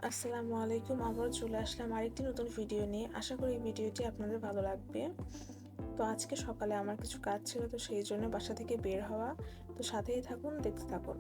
আসসালামু আলাইকুম। আবার চলে আসলাম আরেকটি নতুন ভিডিও নিয়ে। আশা করি এই ভিডিওটি আপনাদের ভালো লাগবে। তো আজকে সকালে আমার কিছু কাজ ছিল, তো সেই জন্য বাসা থেকে বের হওয়া। তো সাথেই থাকুন, দেখতে থাকুন।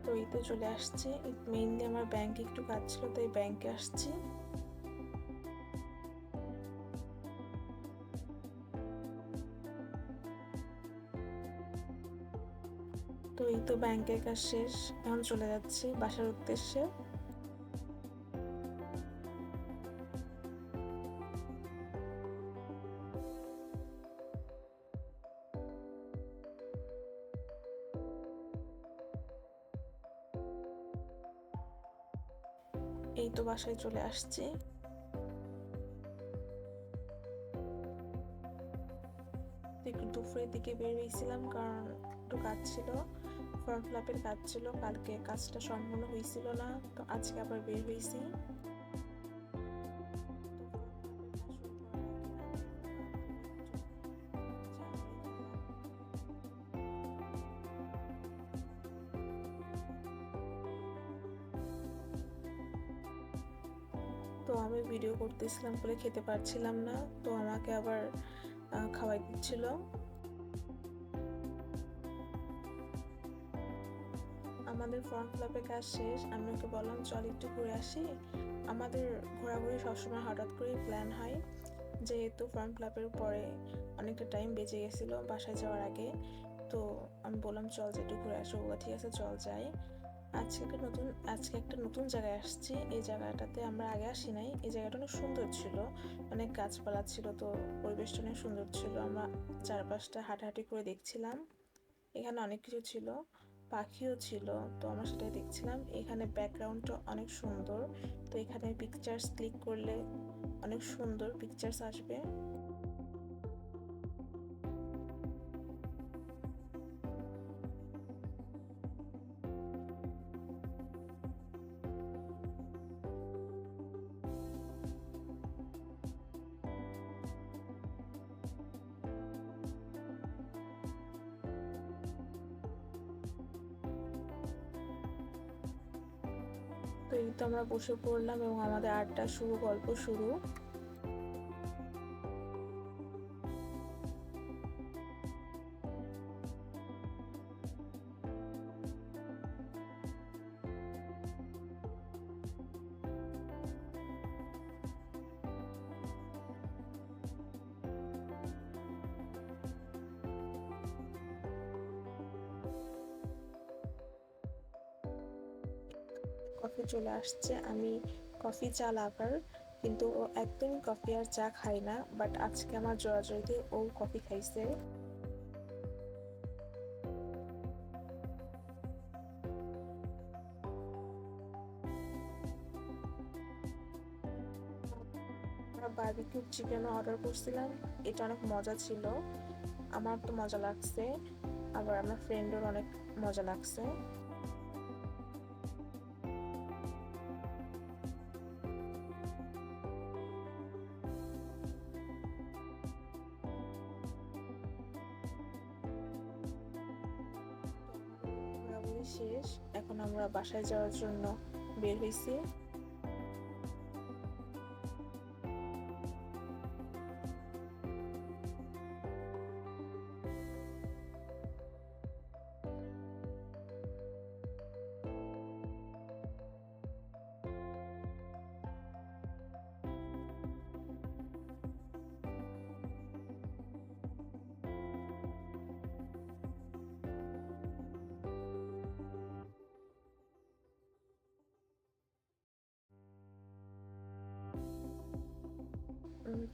তো এই তো চলে আসছি। মেইনলি আমার ব্যাংকে একটু কাজ ছিল, তাই ব্যাংকে আসছি। তো এই তো ব্যাংকের কাজ শেষ, এখন চলে যাচ্ছি বাসার উদ্দেশ্যে। এই তো বাসায় চলে আসছি। একটু দুপুরের দিকে বের হয়েছিলাম, কারণ একটু কাজ ছিল, ফর্ম ফিল আপের কাজ ছিল। কালকে কাজটা সম্পূর্ণ হয়েছিল না, তো আজকে আবার বের হয়েছি। তো আমি ভিডিও করতেছিলাম বলে খেতে পারছিলাম না, তো আমাকে আবার খাওয়াই দিচ্ছিল। আমাদের ফর্ম ফিল আপের কাজ শেষ। আমি ওকে বললাম চল একটু ঘুরে আসি। আমাদের ঘোরাঘুরি সবসময় হঠাৎ করেই প্ল্যান হয়, যেহেতু ফর্ম ফিল আপের পরে অনেকটা টাইম বেঁচে গেছিলো বাসায় যাওয়ার আগে। তো আমি বললাম চল যে একটু ঘুরে আসো। ঠিক আছে, চল যাই। আজকে একটা নতুন জায়গায় আসছি। এই জায়গাটাতে আমরা আগে আসি নাই। এই জায়গাটা অনেক সুন্দর ছিল, অনেক গাছপালা ছিল, তো পরিবেশটা অনেক সুন্দর ছিল। আমরা চারপাশটা হাঁটাহাঁটি করে দেখছিলাম। এখানে অনেক কিছু ছিল, পাখিও ছিল, তো আমরা সেটাই দেখছিলাম। এখানে ব্যাকগ্রাউন্ডটা অনেক সুন্দর, তো এখানে পিকচার্স ক্লিক করলে অনেক সুন্দর পিকচার্স আসবে। তো এই তো আমরা বসে পড়লাম এবং আমাদের আড্ডা শুরু, গল্প শুরু। কফি চলে আসছে। আমি কফি চা লাভার, কিন্তু ও একদমই কফি আর চা খাই না, বাট আজকে আমার জোরাজোরিতে ও কফি খাইছে। আমরা বারবিকিউ চিকেনও অর্ডার করছিলাম। এটা অনেক মজা ছিল, আমার তো মজা লাগছে, আবার আমার ফ্রেন্ডের অনেক মজা লাগছে। ঘোরাঘুরি শেষ, এখন আমরা বাসায় যাওয়ার জন্য বের হয়েছি।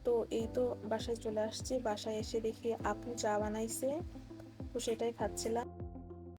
তো এই তো বাসায় চলে আসছি। বাসায় এসে দেখি আপু চা বানাইছে, তো সেটাই খাচ্ছিলাম।